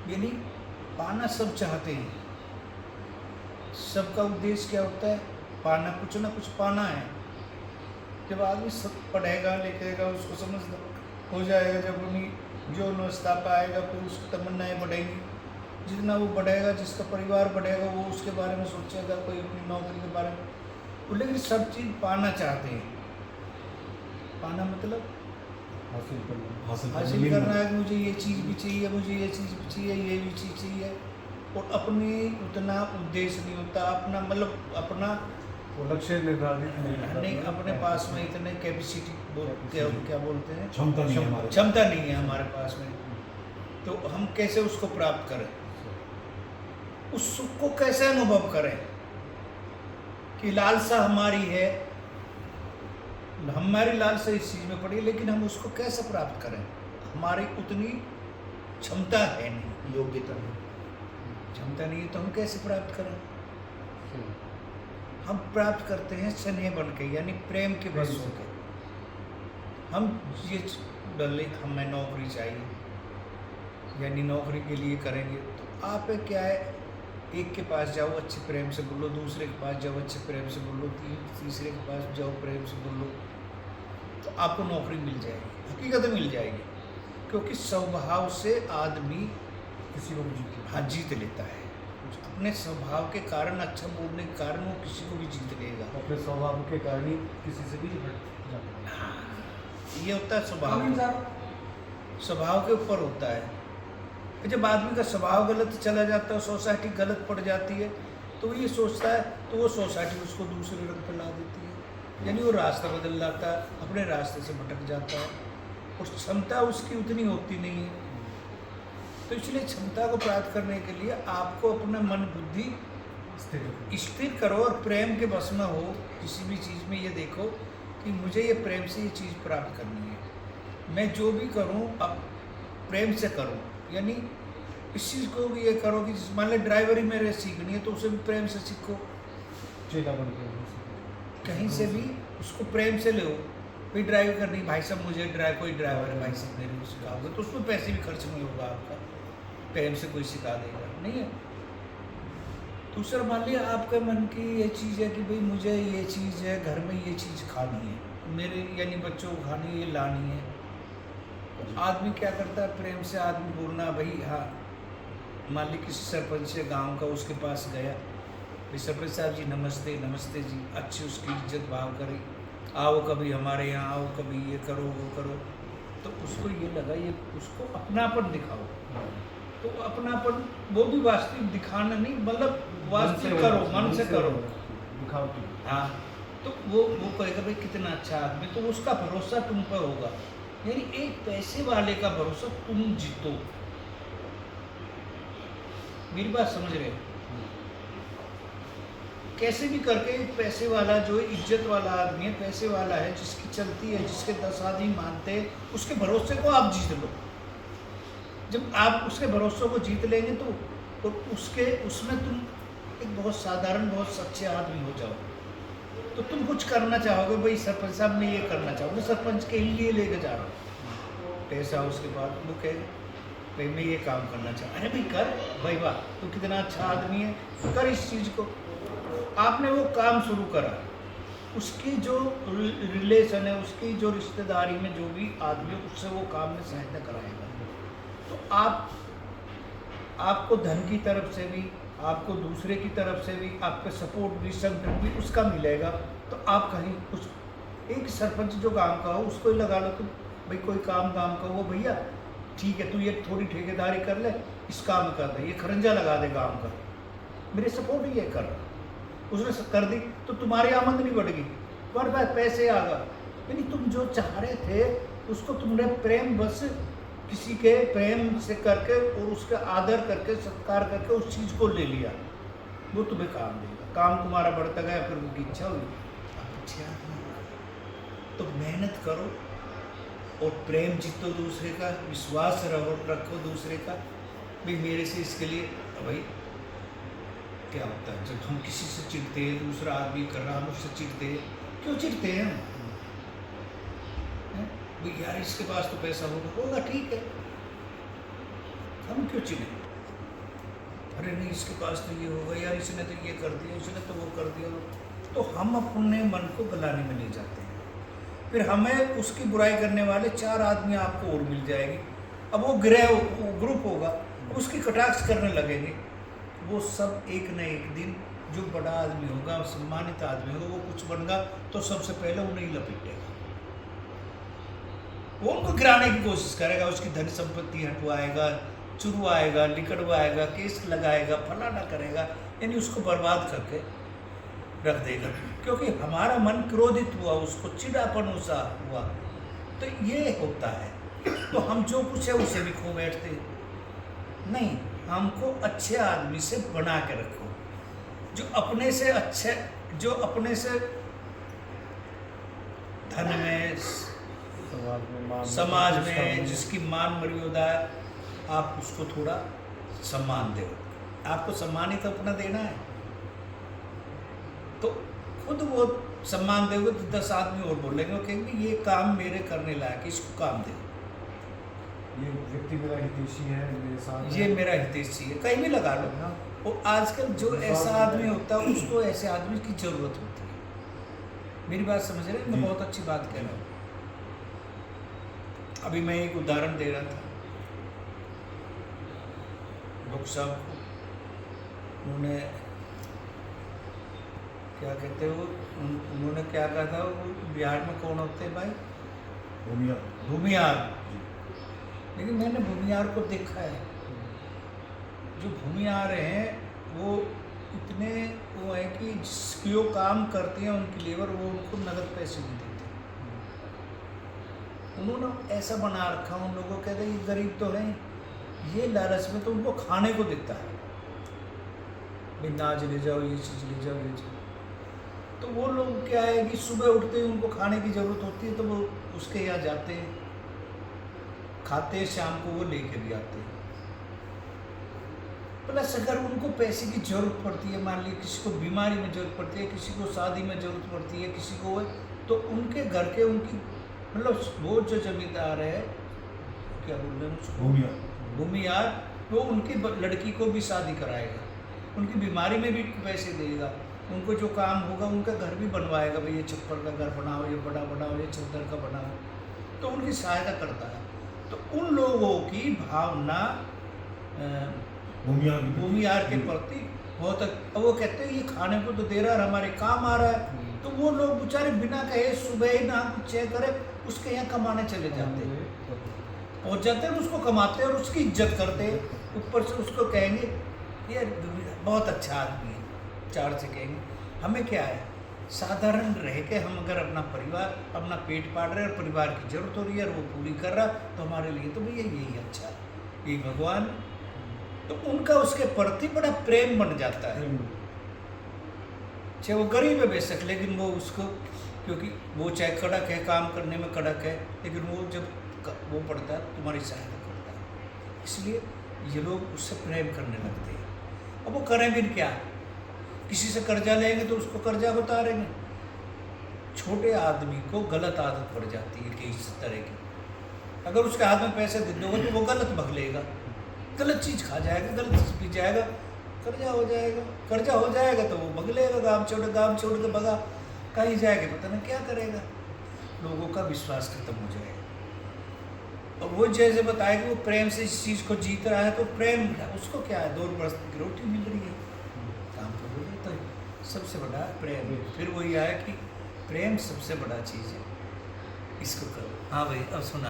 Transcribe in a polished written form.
यानी पाना सब चाहते हैं, सबका उद्देश्य क्या होता है? पाना, कुछ ना कुछ पाना है। जब आदमी सब पढ़ेगा लिखेगा, उसको समझ हो जाएगा, जब उन्हीं जो अवस्था पर आएगा फिर उसकी तमन्नाएँ बढ़ेंगी। जितना वो बढ़ेगा, जिसका परिवार बढ़ेगा, वो उसके बारे में सोचेगा, कोई अपनी नौकरी के बारे में। वो लेकिन सब चीज़ पाना चाहते हैं। पाना मतलब हासिल करना है कि मुझे ये चीज़ भी चाहिए, मुझे ये चीज़ भी चाहिए, ये भी चीज़ चाहिए। और अपनी उतना उद्देश्य नहीं होता, अपना मतलब अपना लक्ष्य निर्धारित नहीं, अपने पास में इतने कैपेसिटी क्या बोलते हैं, क्षमता नहीं है हमारे पास में। तो हम कैसे उसको प्राप्त करें, उस सुख को कैसे अनुभव करें कि लालसा हमारी है, हमारी लालसा इस चीज़ में पड़ी है, लेकिन हम उसको कैसे प्राप्त करें? हमारी उतनी क्षमता है नहीं, योग्यता नहीं, क्षमता नहीं है, तो हम कैसे प्राप्त करें? हम प्राप्त करते हैं स्नेह बन के, यानी प्रेम के बस होकर। हम ये डले हमें नौकरी चाहिए, यानी नौकरी के लिए करेंगे, तो आप क्या है, एक के पास जाओ अच्छे प्रेम से बोलो, दूसरे के पास जाओ अच्छे प्रेम से बोलो, तीसरे के पास जाओ प्रेम से बोलो, तो आपको नौकरी मिल जाएगी, हकीकत मिल जाएगी। क्योंकि स्वभाव से आदमी किसी को भी जीत लेता है। अपने स्वभाव के कारण, अच्छा बोलने के कारण वो किसी को भी जीत लेगा। अपने स्वभाव के कारण ही किसी से भी हट जाता है। ये होता है स्वभाव, स्वभाव के ऊपर होता है। जब आदमी का स्वभाव गलत चला जाता है, सोसाइटी गलत पड़ जाती है, तो ये सोचता है, तो वो सोसाइटी उसको दूसरे रंग पर ला देती है, यानी वो रास्ता बदल जाता है, अपने रास्ते से भटक जाता है, और क्षमता उसकी उतनी होती नहीं है। तो इसलिए क्षमता को प्राप्त करने के लिए आपको अपना मन बुद्धि स्थिर करो और प्रेम के बस में हो। किसी भी चीज़ में ये देखो कि मुझे ये प्रेम से ये चीज़ प्राप्त करनी है, मैं जो भी करूँ अब प्रेम से करूँ। यानी इस चीज़ को भी ये करो कि मान लो ड्राइवरी मेरे सीखनी है, तो उसे भी प्रेम से सीखो, चेला बन के कहीं से भी उसको प्रेम से लो। भाई ड्राइव करनी, भाई साहब मुझे कोई ड्राइवर है भाई साहब मेरे को सिखाओगे, तो उसमें पैसे भी खर्च नहीं होगा आपका, प्रेम से कोई सिखा देगा नहीं है। दूसरा मान लिया आपके मन की ये चीज़ है कि भाई मुझे ये चीज़ है, घर में ये चीज़ खानी है, मेरे यानी बच्चों को खानी है, ये लानी है, तो आदमी क्या करता है, प्रेम से आदमी बोलना, भाई हाँ, मान ली किसी सरपंच से गांव का, उसके पास गया, भाई सरपंच साहब जी नमस्ते, नमस्ते जी, अच्छी उसकी इज्जत भाव करी, आओ कभी हमारे यहाँ आओ, कभी ये करो वो करो, तो उसको ये लगा, ये उसको अपनापन दिखाओ, तो अपनापन वो भी वास्तविक दिखाना नहीं, मतलब वास्तविक करो, मन से करो, दिखाओ। हाँ, तो वो कहेगा भाई कितना अच्छा आदमी, तो उसका भरोसा तुम पर होगा। यानी एक पैसे वाले का भरोसा तुम जीतो। मेरी बात समझ रहे हो? कैसे भी करके एक पैसे वाला, जो इज्जत वाला आदमी है, पैसे वाला है, जिसकी चलती है, जिसके 10 आदमी मानते हैं, उसके भरोसे को आप जीत लो। जब आप उसके भरोसे को जीत लेंगे तो उसमें तुम एक बहुत साधारण, बहुत सच्चे आदमी हो जाओ, तो तुम कुछ करना चाहोगे, भाई सरपंच साहब मैं ये करना चाहूँगा, सरपंच के लिए लेके जा रहा हूँ पैसा, उसके बाद वो कहेगा भाई मैं ये काम करना चाहूँ, अरे भाई कर, भाई वाह तू कितना अच्छा आदमी है, कर इस चीज़ को। आपने वो काम शुरू करा, उसकी जो रिलेशन है, उसकी जो रिश्तेदारी में जो भी आदमी, उससे वो काम में सहायता कराएगा, तो आपको धन की तरफ से भी, आपको दूसरे की तरफ से भी, आपका सपोर्ट भी, संगठन भी उसका मिलेगा। तो आप कहीं कुछ एक सरपंच जो गांव का हो उसको ही लगा लो, तो भाई कोई काम का हो, भैया ठीक है तू ये थोड़ी ठेकेदारी कर ले, इस काम कर दे, ये खरंजा लगा दे गांव का, मेरे सपोर्ट ही ये कर, उसने कर दी, तो तुम्हारी आमदनी बढ़ गई, तुम्हारे पास पैसे आ गए। यानी तुम जो चाह रहे थे उसको तुमने प्रेम बस किसी के प्रेम से करके और उसका आदर करके, सत्कार करके उस चीज़ को ले लिया, वो तुम्हें काम देगा, काम तुम्हारा बढ़ता गया, फिर उनकी इच्छा हुई, अच्छा तो मेहनत करो और प्रेम जीतो दूसरे का, विश्वास रखो दूसरे का, भाई मेरे से इसके लिए। भाई क्या होता है जब हम किसी से चिढ़ते हैं, दूसरा आदमी कर रहा, हम उससे चिढ़ते हैं, क्यों चिढ़ते हैं हम? भाई यार इसके पास तो पैसा होगा, ठीक है, हम क्यों चिढ़े? अरे नहीं इसके पास तो ये होगा यार, इसने तो ये कर दिया, इसने तो वो कर दिया, तो हम अपने मन को गलाने में ले जाते हैं। फिर हमें उसकी बुराई करने वाले 4 आदमी आपको और मिल जाएगी। अब वो ग्रुप होगा, उसकी कटाक्ष करने लगेंगे। वो सब एक न एक दिन जो बड़ा आदमी होगा, सम्मानित आदमी होगा, वो कुछ बनेगा तो सबसे पहले उन्हें ही लपेटेगा। वो उनको गिराने की कोशिश करेगा, उसकी धन संपत्ति हटवाएगा, चुरवाएगा, निकलवाएगा, केस लगाएगा, फलाना करेगा, यानी उसको बर्बाद करके रख देगा। क्योंकि हमारा मन क्रोधित हुआ, उसको चिड़ापन सा हुआ, तो ये होता है। तो हम जो कुछ है उसे भी खो बैठते नहीं। हमको अच्छे आदमी से बना के रखो, जो अपने से अच्छे, जो अपने से धन में, समाज में जिसकी मान मर्यादा है, आप उसको थोड़ा सम्मान दो। आपको सम्मान ही तो अपना देना है, तो खुद वो सम्मान दोगे तो 10 आदमी और बोलेंगे, वो कहेंगे ये काम मेरे करने लायक है, इसको काम दे। ये व्यक्ति मेरा हितैषी है, मेरे साथ ये मेरा हितैषी है, कहीं भी लगा लो। हाँ। और आजकल जो ऐसा आदमी होता है उसको ऐसे आदमी की जरूरत होती है। मेरी बात समझ रहे हैं? मैं बहुत अच्छी बात कह रहा हूँ। अभी मैं एक उदाहरण दे रहा था डॉक्टर साहब को, उन्होंने क्या कहते हो, उन्होंने क्या कहा था, वो बिहार में कौन होते हैं भाई? भूमिहार। लेकिन मैंने भूमिहार को देखा है, जो भूमिहार हैं वो इतने वो है कि जो काम करते हैं उनकी लेबर, वो उनको नगद पैसे नहीं देते। उन्होंने ऐसा बना रखा, उन लोगों को कहते ये गरीब तो हैं, ये लालच में तो उनको खाने को देता है, भाई नाज ले जाओ, ये चीज़ ले जाओ, ये चीज़। तो वो लोग क्या है कि सुबह उठते ही उनको खाने की ज़रूरत होती है, तो वो उसके यहाँ जाते हैं, खाते हैं, शाम को वो लेके भी आते हैं। प्लस अगर उनको पैसे की ज़रूरत पड़ती है, मान लीजिए किसी को बीमारी में ज़रूरत पड़ती है, किसी को शादी में ज़रूरत पड़ती है, किसी को, तो उनके घर के उनकी मतलब वो जो जमींदार है, क्या बोल रहे हैं उसको, भूमिहार, वो उनकी लड़की को भी शादी कराएगा, उनकी बीमारी में भी पैसे देगा, उनको जो काम होगा उनका घर भी बनवाएगा, भाई ये छप्पर का घर बनाओ, ये बड़ा बनाओ, ये चद्दर का बनाओ, तो उनकी सहायता करता है। तो उन लोगों की भावना भूमिहार के प्रति बहुत, वो कहते हैं ये खाने को तो दे रहा है, हमारे काम आ रहा है, तो वो लोग बेचारे बिना कहे सुबह ही ना कुछ करे उसके यहाँ कमाने चले जाते हैं, पहुँच जाते हैं, उसको कमाते हैं और उसकी इज्जत करते हैं। ऊपर से उसको कहेंगे ये बहुत अच्छा आदमी है, चार से कहेंगे। हमें क्या है, साधारण रह के हम अगर अपना परिवार, अपना पेट पाल रहे हैं और परिवार की जरूरत हो रही है और वो पूरी कर रहा, तो हमारे लिए तो भैया यही अच्छा है, यही भगवान। तो उनका उसके प्रति बड़ा प्रेम बन जाता है, चाहे वो गरीब है बेशक, लेकिन वो उसको, क्योंकि वो चाहे कड़क है, काम करने में कड़क है, लेकिन वो जब वो पड़ता है तुम्हारी सहायता करता है, इसलिए ये लोग उससे प्रेम करने लगते हैं। अब वो करें भी क्या, किसी से कर्जा लेंगे तो उसको कर्जा उतारेंगे। छोटे आदमी को गलत आदत पड़ जाती है कि इस तरह की, अगर उसके हाथ में पैसे दे दोगे तो वो गलत भगलेगा, गलत चीज़ खा जाएगा, गलत चीज़ पी जाएगा, कर्जा हो जाएगा। कर्जा हो जाएगा तो वो भगलेगा, गाँव छोड़ के भगा, कहीं जाएगा पता नहीं क्या करेगा, लोगों का विश्वास खत्म हो जाएगा। और वो जैसे बताया कि वो प्रेम से इस चीज़ को जीत रहा है, तो प्रेम उसको क्या है, 2 बरस की रोटी मिल रही है, काम तो हो जाता है। सबसे बड़ा प्रेम, फिर वही आया कि प्रेम सबसे बड़ा चीज़ है, इसको करो। हाँ भाई अब सुना।